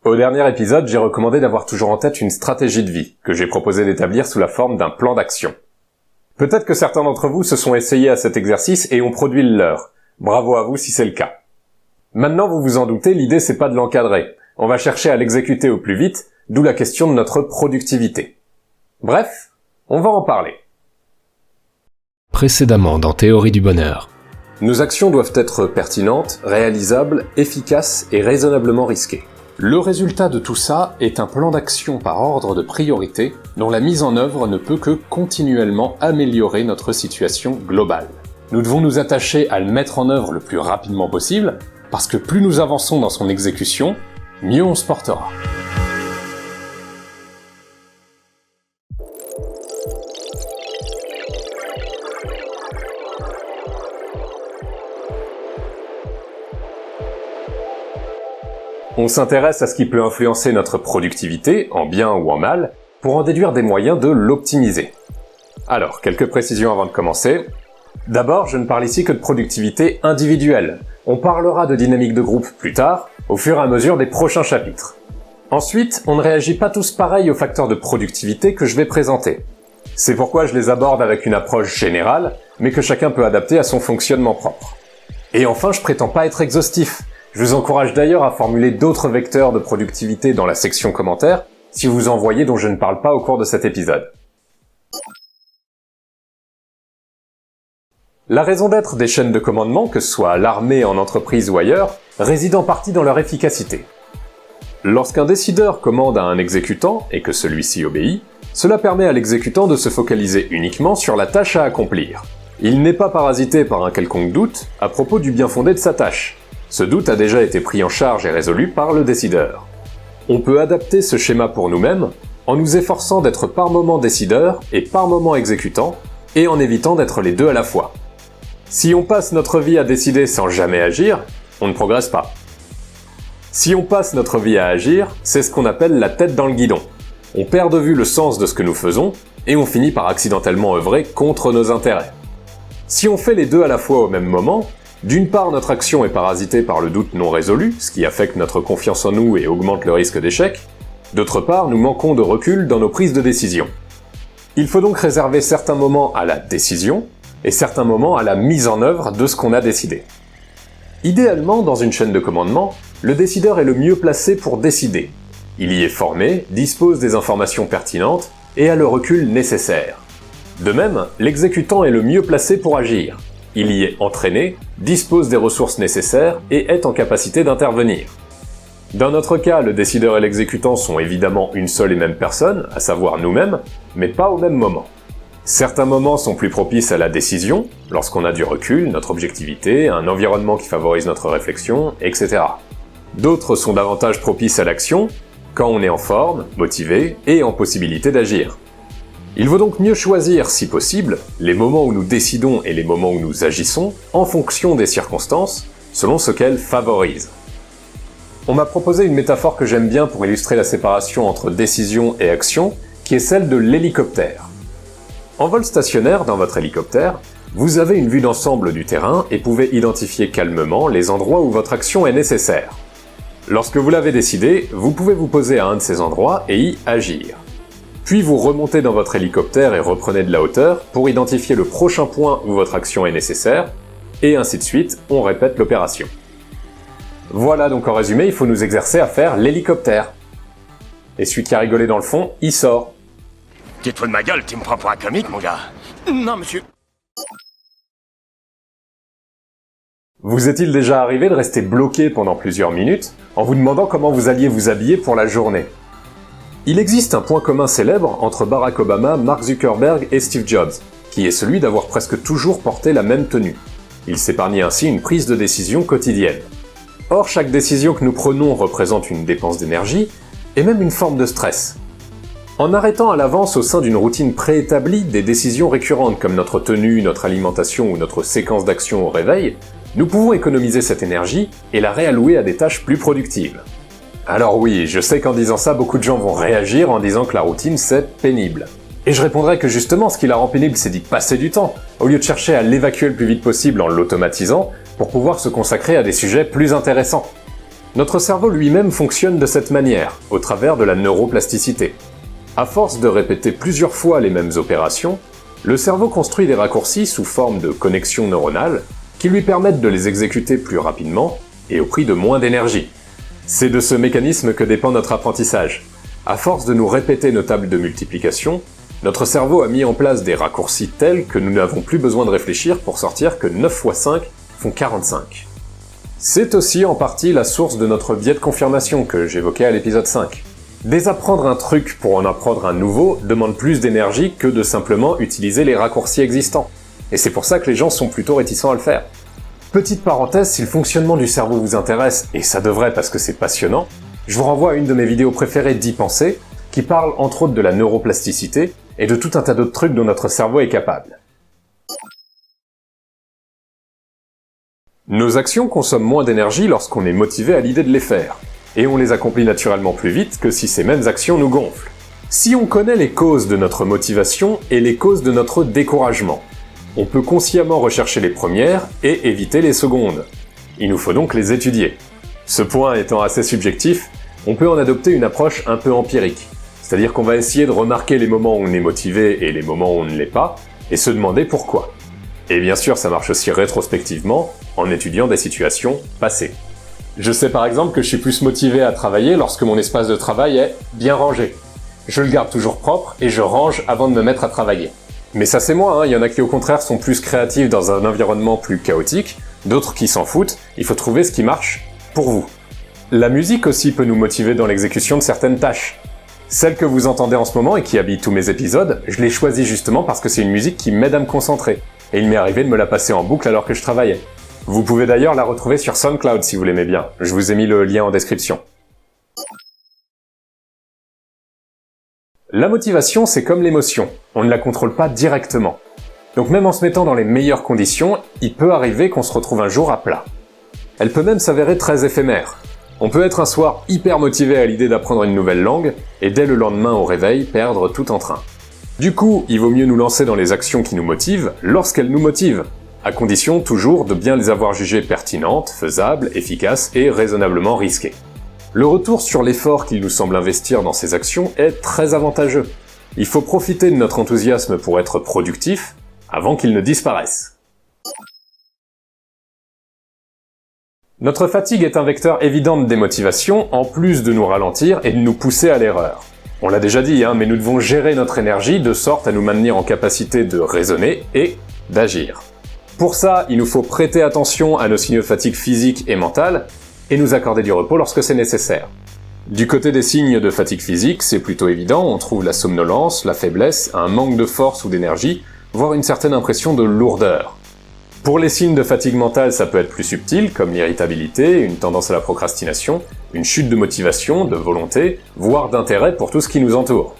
Au dernier épisode, j'ai recommandé d'avoir toujours en tête une stratégie de vie, que j'ai proposé d'établir sous la forme d'un plan d'action. Peut-être que certains d'entre vous se sont essayés à cet exercice et ont produit le leur. Bravo à vous si c'est le cas. Maintenant, vous vous en doutez, l'idée c'est pas de l'encadrer. On va chercher à l'exécuter au plus vite, d'où la question de notre productivité. Bref, on va en parler. Précédemment dans Théorie du bonheur. Nos actions doivent être pertinentes, réalisables, efficaces et raisonnablement risquées. Le résultat de tout ça est un plan d'action par ordre de priorité dont la mise en œuvre ne peut que continuellement améliorer notre situation globale. Nous devons nous attacher à le mettre en œuvre le plus rapidement possible, parce que plus nous avançons dans son exécution, mieux on se portera. On s'intéresse à ce qui peut influencer notre productivité, en bien ou en mal, pour en déduire des moyens de l'optimiser. Alors, quelques précisions avant de commencer. D'abord, je ne parle ici que de productivité individuelle. On parlera de dynamique de groupe plus tard, au fur et à mesure des prochains chapitres. Ensuite, on ne réagit pas tous pareil aux facteurs de productivité que je vais présenter. C'est pourquoi je les aborde avec une approche générale, mais que chacun peut adapter à son fonctionnement propre. Et enfin, je prétends pas être exhaustif. Je vous encourage d'ailleurs à formuler d'autres vecteurs de productivité dans la section commentaires, si vous en voyez dont je ne parle pas au cours de cet épisode. La raison d'être des chaînes de commandement, que ce soit à l'armée, en entreprise ou ailleurs, réside en partie dans leur efficacité. Lorsqu'un décideur commande à un exécutant, et que celui-ci obéit, cela permet à l'exécutant de se focaliser uniquement sur la tâche à accomplir. Il n'est pas parasité par un quelconque doute à propos du bien fondé de sa tâche. Ce doute a déjà été pris en charge et résolu par le décideur. On peut adapter ce schéma pour nous-mêmes en nous efforçant d'être par moment décideur et par moment exécutant, et en évitant d'être les deux à la fois. Si on passe notre vie à décider sans jamais agir, on ne progresse pas. Si on passe notre vie à agir, c'est ce qu'on appelle la tête dans le guidon. On perd de vue le sens de ce que nous faisons, et on finit par accidentellement œuvrer contre nos intérêts. Si on fait les deux à la fois au même moment, d'une part, notre action est parasitée par le doute non résolu, ce qui affecte notre confiance en nous et augmente le risque d'échec. D'autre part, nous manquons de recul dans nos prises de décision. Il faut donc réserver certains moments à la décision, et certains moments à la mise en œuvre de ce qu'on a décidé. Idéalement, dans une chaîne de commandement, le décideur est le mieux placé pour décider. Il y est formé, dispose des informations pertinentes, et a le recul nécessaire. De même, l'exécutant est le mieux placé pour agir. Il y est entraîné, dispose des ressources nécessaires et est en capacité d'intervenir. Dans notre cas, le décideur et l'exécutant sont évidemment une seule et même personne, à savoir nous-mêmes, mais pas au même moment. Certains moments sont plus propices à la décision, lorsqu'on a du recul, notre objectivité, un environnement qui favorise notre réflexion, etc. D'autres sont davantage propices à l'action, quand on est en forme, motivé et en possibilité d'agir. Il vaut donc mieux choisir, si possible, les moments où nous décidons et les moments où nous agissons, en fonction des circonstances, selon ce qu'elles favorisent. On m'a proposé une métaphore que j'aime bien pour illustrer la séparation entre décision et action, qui est celle de l'hélicoptère. En vol stationnaire dans votre hélicoptère, vous avez une vue d'ensemble du terrain et pouvez identifier calmement les endroits où votre action est nécessaire. Lorsque vous l'avez décidé, vous pouvez vous poser à un de ces endroits et y agir. Puis vous remontez dans votre hélicoptère et reprenez de la hauteur pour identifier le prochain point où votre action est nécessaire, et ainsi de suite, on répète l'opération. Voilà donc en résumé, il faut nous exercer à faire l'hélicoptère. Et celui qui a rigolé dans le fond, il sort. Tu te fous de ma gueule, tu me prends pour un comique, mon gars? Non, monsieur. Vous est-il déjà arrivé de rester bloqué pendant plusieurs minutes en vous demandant comment vous alliez vous habiller pour la journée? Il existe un point commun célèbre entre Barack Obama, Mark Zuckerberg et Steve Jobs, qui est celui d'avoir presque toujours porté la même tenue. Ils s'épargnent ainsi une prise de décision quotidienne. Or, chaque décision que nous prenons représente une dépense d'énergie, et même une forme de stress. En arrêtant à l'avance au sein d'une routine préétablie des décisions récurrentes comme notre tenue, notre alimentation ou notre séquence d'action au réveil, nous pouvons économiser cette énergie et la réallouer à des tâches plus productives. Alors oui, je sais qu'en disant ça, beaucoup de gens vont réagir en disant que la routine c'est pénible. Et je répondrai que justement, ce qui la rend pénible, c'est d'y passer du temps, au lieu de chercher à l'évacuer le plus vite possible en l'automatisant, pour pouvoir se consacrer à des sujets plus intéressants. Notre cerveau lui-même fonctionne de cette manière, au travers de la neuroplasticité. À force de répéter plusieurs fois les mêmes opérations, le cerveau construit des raccourcis sous forme de connexions neuronales qui lui permettent de les exécuter plus rapidement et au prix de moins d'énergie. C'est de ce mécanisme que dépend notre apprentissage. À force de nous répéter nos tables de multiplication, notre cerveau a mis en place des raccourcis tels que nous n'avons plus besoin de réfléchir pour sortir que 9 x 5 font 45. C'est aussi en partie la source de notre biais de confirmation que j'évoquais à l'épisode 5. Désapprendre un truc pour en apprendre un nouveau demande plus d'énergie que de simplement utiliser les raccourcis existants. Et c'est pour ça que les gens sont plutôt réticents à le faire. Petite parenthèse, si le fonctionnement du cerveau vous intéresse, et ça devrait parce que c'est passionnant, je vous renvoie à une de mes vidéos préférées d'Y penser, qui parle entre autres de la neuroplasticité et de tout un tas d'autres trucs dont notre cerveau est capable. Nos actions consomment moins d'énergie lorsqu'on est motivé à l'idée de les faire, et on les accomplit naturellement plus vite que si ces mêmes actions nous gonflent. Si on connaît les causes de notre motivation et les causes de notre découragement, on peut consciemment rechercher les premières et éviter les secondes. Il nous faut donc les étudier. Ce point étant assez subjectif, on peut en adopter une approche un peu empirique. C'est-à-dire qu'on va essayer de remarquer les moments où on est motivé et les moments où on ne l'est pas, et se demander pourquoi. Et bien sûr, ça marche aussi rétrospectivement, en étudiant des situations passées. Je sais par exemple que je suis plus motivé à travailler lorsque mon espace de travail est bien rangé. Je le garde toujours propre et je range avant de me mettre à travailler. Mais ça c'est moi, il y en a qui au contraire sont plus créatifs dans un environnement plus chaotique, d'autres qui s'en foutent, il faut trouver ce qui marche pour vous. La musique aussi peut nous motiver dans l'exécution de certaines tâches. Celle que vous entendez en ce moment et qui habille tous mes épisodes, je l'ai choisie justement parce que c'est une musique qui m'aide à me concentrer, et il m'est arrivé de me la passer en boucle alors que je travaillais. Vous pouvez d'ailleurs la retrouver sur SoundCloud si vous l'aimez bien, je vous ai mis le lien en description. La motivation, c'est comme l'émotion, on ne la contrôle pas directement. Donc même en se mettant dans les meilleures conditions, il peut arriver qu'on se retrouve un jour à plat. Elle peut même s'avérer très éphémère. On peut être un soir hyper motivé à l'idée d'apprendre une nouvelle langue, et dès le lendemain au réveil, perdre tout entrain. Du coup, il vaut mieux nous lancer dans les actions qui nous motivent lorsqu'elles nous motivent, à condition toujours de bien les avoir jugées pertinentes, faisables, efficaces et raisonnablement risquées. Le retour sur l'effort qu'il nous semble investir dans ces actions est très avantageux. Il faut profiter de notre enthousiasme pour être productif avant qu'il ne disparaisse. Notre fatigue est un vecteur évident de démotivation, en plus de nous ralentir et de nous pousser à l'erreur. On l'a déjà dit, mais nous devons gérer notre énergie de sorte à nous maintenir en capacité de raisonner et d'agir. Pour ça, il nous faut prêter attention à nos signaux de fatigue physique et mentale, et nous accorder du repos lorsque c'est nécessaire. Du côté des signes de fatigue physique, c'est plutôt évident, on trouve la somnolence, la faiblesse, un manque de force ou d'énergie, voire une certaine impression de lourdeur. Pour les signes de fatigue mentale, ça peut être plus subtil, comme l'irritabilité, une tendance à la procrastination, une chute de motivation, de volonté, voire d'intérêt pour tout ce qui nous entoure.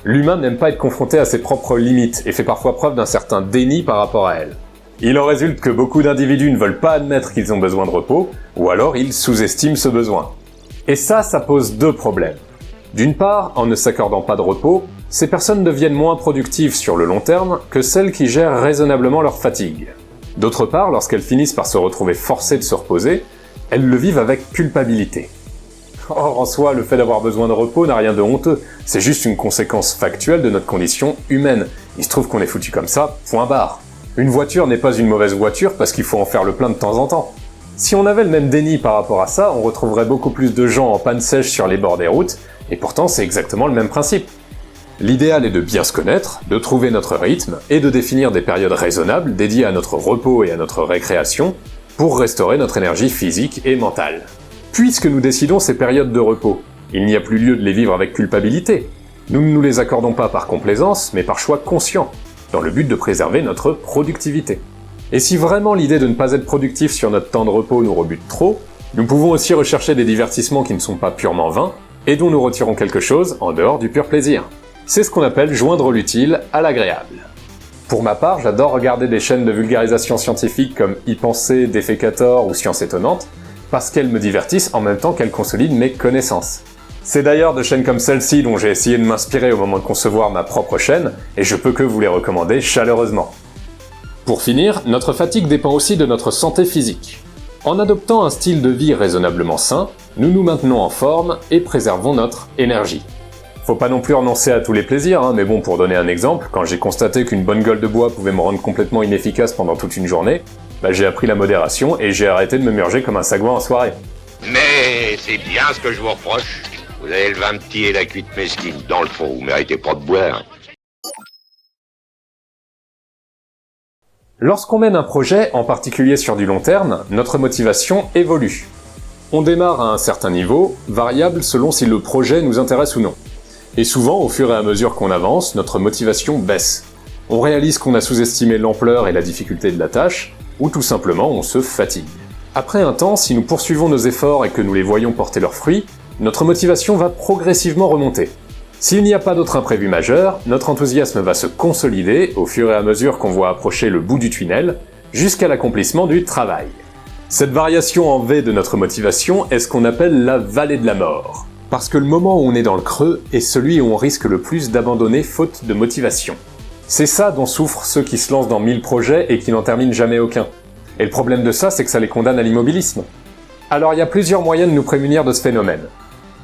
L'humain n'aime pas être confronté à ses propres limites, et fait parfois preuve d'un certain déni par rapport à elles. Il en résulte que beaucoup d'individus ne veulent pas admettre qu'ils ont besoin de repos, ou alors ils sous-estiment ce besoin. Et ça pose deux problèmes. D'une part, en ne s'accordant pas de repos, ces personnes deviennent moins productives sur le long terme que celles qui gèrent raisonnablement leur fatigue. D'autre part, lorsqu'elles finissent par se retrouver forcées de se reposer, elles le vivent avec culpabilité. Or, en soi, le fait d'avoir besoin de repos n'a rien de honteux, c'est juste une conséquence factuelle de notre condition humaine. Il se trouve qu'on est foutu comme ça, point barre. Une voiture n'est pas une mauvaise voiture parce qu'il faut en faire le plein de temps en temps. Si on avait le même déni par rapport à ça, on retrouverait beaucoup plus de gens en panne sèche sur les bords des routes, et pourtant c'est exactement le même principe. L'idéal est de bien se connaître, de trouver notre rythme, et de définir des périodes raisonnables dédiées à notre repos et à notre récréation, pour restaurer notre énergie physique et mentale. Puisque nous décidons ces périodes de repos, il n'y a plus lieu de les vivre avec culpabilité. Nous ne nous les accordons pas par complaisance, mais par choix conscient, dans le but de préserver notre productivité. Et si vraiment l'idée de ne pas être productif sur notre temps de repos nous rebute trop, nous pouvons aussi rechercher des divertissements qui ne sont pas purement vains, et dont nous retirons quelque chose en dehors du pur plaisir. C'est ce qu'on appelle joindre l'utile à l'agréable. Pour ma part, j'adore regarder des chaînes de vulgarisation scientifique comme Y penser, Défécator ou Science étonnante, parce qu'elles me divertissent en même temps qu'elles consolident mes connaissances. C'est d'ailleurs de chaînes comme celle-ci dont j'ai essayé de m'inspirer au moment de concevoir ma propre chaîne, et je peux que vous les recommander chaleureusement. Pour finir, notre fatigue dépend aussi de notre santé physique. En adoptant un style de vie raisonnablement sain, nous nous maintenons en forme et préservons notre énergie. Faut pas non plus renoncer à tous les plaisirs, mais bon, pour donner un exemple, quand j'ai constaté qu'une bonne gueule de bois pouvait me rendre complètement inefficace pendant toute une journée, j'ai appris la modération et j'ai arrêté de me murger comme un sagouin en soirée. Mais c'est bien ce que je vous reproche. Vous avez le vin petit et la cuite mesquine. Dans le fond, vous méritez pas de boire. Lorsqu'on mène un projet, en particulier sur du long terme, notre motivation évolue. On démarre à un certain niveau, variable selon si le projet nous intéresse ou non. Et souvent, au fur et à mesure qu'on avance, notre motivation baisse. On réalise qu'on a sous-estimé l'ampleur et la difficulté de la tâche, ou tout simplement on se fatigue. Après un temps, si nous poursuivons nos efforts et que nous les voyons porter leurs fruits, notre motivation va progressivement remonter. S'il n'y a pas d'autre imprévu majeur, notre enthousiasme va se consolider au fur et à mesure qu'on voit approcher le bout du tunnel, jusqu'à l'accomplissement du travail. Cette variation en V de notre motivation est ce qu'on appelle la vallée de la mort. Parce que le moment où on est dans le creux est celui où on risque le plus d'abandonner faute de motivation. C'est ça dont souffrent ceux qui se lancent dans 1000 projets et qui n'en terminent jamais aucun. Et le problème de ça, c'est que ça les condamne à l'immobilisme. Alors il y a plusieurs moyens de nous prémunir de ce phénomène.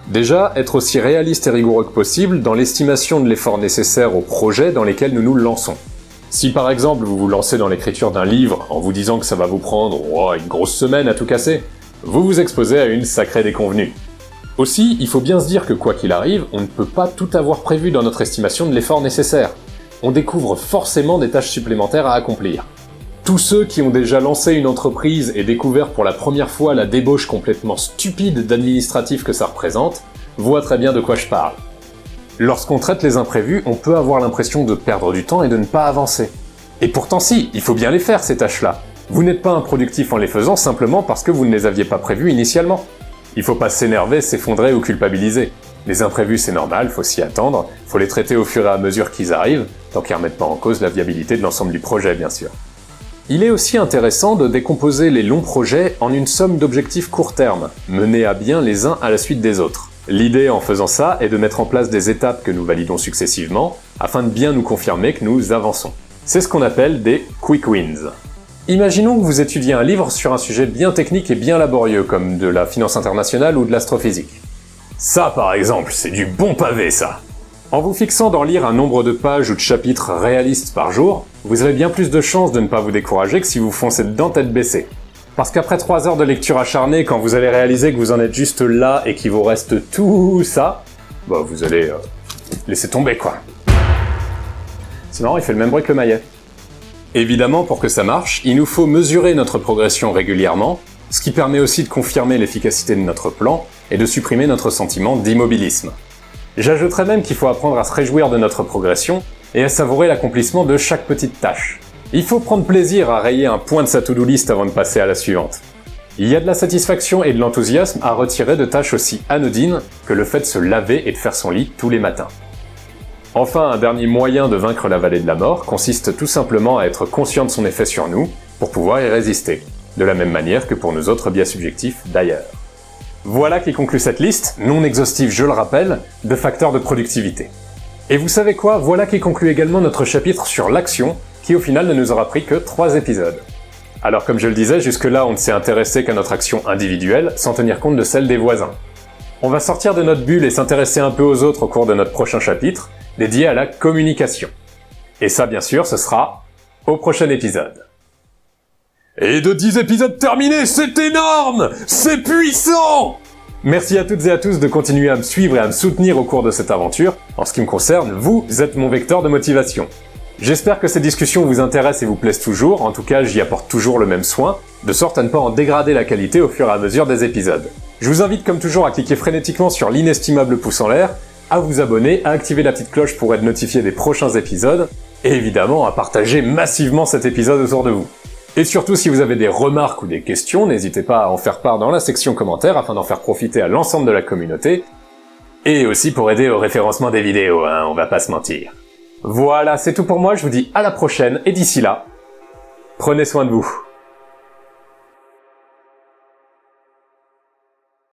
Déjà, être aussi réaliste et rigoureux que possible dans l'estimation de l'effort nécessaire aux projets dans lesquels nous nous lançons. Si par exemple vous vous lancez dans l'écriture d'un livre en vous disant que ça va vous prendre une grosse semaine à tout casser, vous vous exposez à une sacrée déconvenue. Aussi, il faut bien se dire que quoi qu'il arrive, on ne peut pas tout avoir prévu dans notre estimation de l'effort nécessaire. On découvre forcément des tâches supplémentaires à accomplir. Tous ceux qui ont déjà lancé une entreprise et découvert pour la première fois la débauche complètement stupide d'administratif que ça représente, voient très bien de quoi je parle. Lorsqu'on traite les imprévus, on peut avoir l'impression de perdre du temps et de ne pas avancer. Et pourtant si, il faut bien les faire ces tâches-là. Vous n'êtes pas improductif en les faisant simplement parce que vous ne les aviez pas prévues initialement. Il faut pas s'énerver, s'effondrer ou culpabiliser. Les imprévus c'est normal, faut s'y attendre, faut les traiter au fur et à mesure qu'ils arrivent, tant qu'ils remettent pas en cause la viabilité de l'ensemble du projet bien sûr. Il est aussi intéressant de décomposer les longs projets en une somme d'objectifs court terme, menés à bien les uns à la suite des autres. L'idée en faisant ça est de mettre en place des étapes que nous validons successivement, afin de bien nous confirmer que nous avançons. C'est ce qu'on appelle des quick wins. Imaginons que vous étudiez un livre sur un sujet bien technique et bien laborieux, comme de la finance internationale ou de l'astrophysique. Ça par exemple, c'est du bon pavé ça! En vous fixant d'en lire un nombre de pages ou de chapitres réalistes par jour, vous avez bien plus de chances de ne pas vous décourager que si vous foncez dedans tête baissée. Parce qu'après 3 heures de lecture acharnée, quand vous allez réaliser que vous en êtes juste là et qu'il vous reste tout ça, vous allez laisser tomber quoi. C'est marrant, il fait le même bruit que le maillet. Évidemment, pour que ça marche, il nous faut mesurer notre progression régulièrement, ce qui permet aussi de confirmer l'efficacité de notre plan et de supprimer notre sentiment d'immobilisme. J'ajouterais même qu'il faut apprendre à se réjouir de notre progression et à savourer l'accomplissement de chaque petite tâche. Il faut prendre plaisir à rayer un point de sa to-do list avant de passer à la suivante. Il y a de la satisfaction et de l'enthousiasme à retirer de tâches aussi anodines que le fait de se laver et de faire son lit tous les matins. Enfin, un dernier moyen de vaincre la vallée de la mort consiste tout simplement à être conscient de son effet sur nous pour pouvoir y résister, de la même manière que pour nos autres biais subjectifs d'ailleurs. Voilà qui conclut cette liste, non exhaustive je le rappelle, de facteurs de productivité. Et vous savez quoi, voilà qui conclut également notre chapitre sur l'action, qui au final ne nous aura pris que 3 épisodes. Alors comme je le disais, jusque-là on ne s'est intéressé qu'à notre action individuelle, sans tenir compte de celle des voisins. On va sortir de notre bulle et s'intéresser un peu aux autres au cours de notre prochain chapitre, dédié à la communication. Et ça bien sûr, ce sera au prochain épisode. Et de 10 épisodes terminés, c'est énorme! C'est puissant! Merci à toutes et à tous de continuer à me suivre et à me soutenir au cours de cette aventure. En ce qui me concerne, vous êtes mon vecteur de motivation. J'espère que ces discussions vous intéressent et vous plaisent toujours, en tout cas j'y apporte toujours le même soin, de sorte à ne pas en dégrader la qualité au fur et à mesure des épisodes. Je vous invite comme toujours à cliquer frénétiquement sur l'inestimable pouce en l'air, à vous abonner, à activer la petite cloche pour être notifié des prochains épisodes, et évidemment à partager massivement cet épisode autour de vous. Et surtout, si vous avez des remarques ou des questions, n'hésitez pas à en faire part dans la section commentaires afin d'en faire profiter à l'ensemble de la communauté, et aussi pour aider au référencement des vidéos, on va pas se mentir. Voilà, c'est tout pour moi, je vous dis à la prochaine, et d'ici là, prenez soin de vous.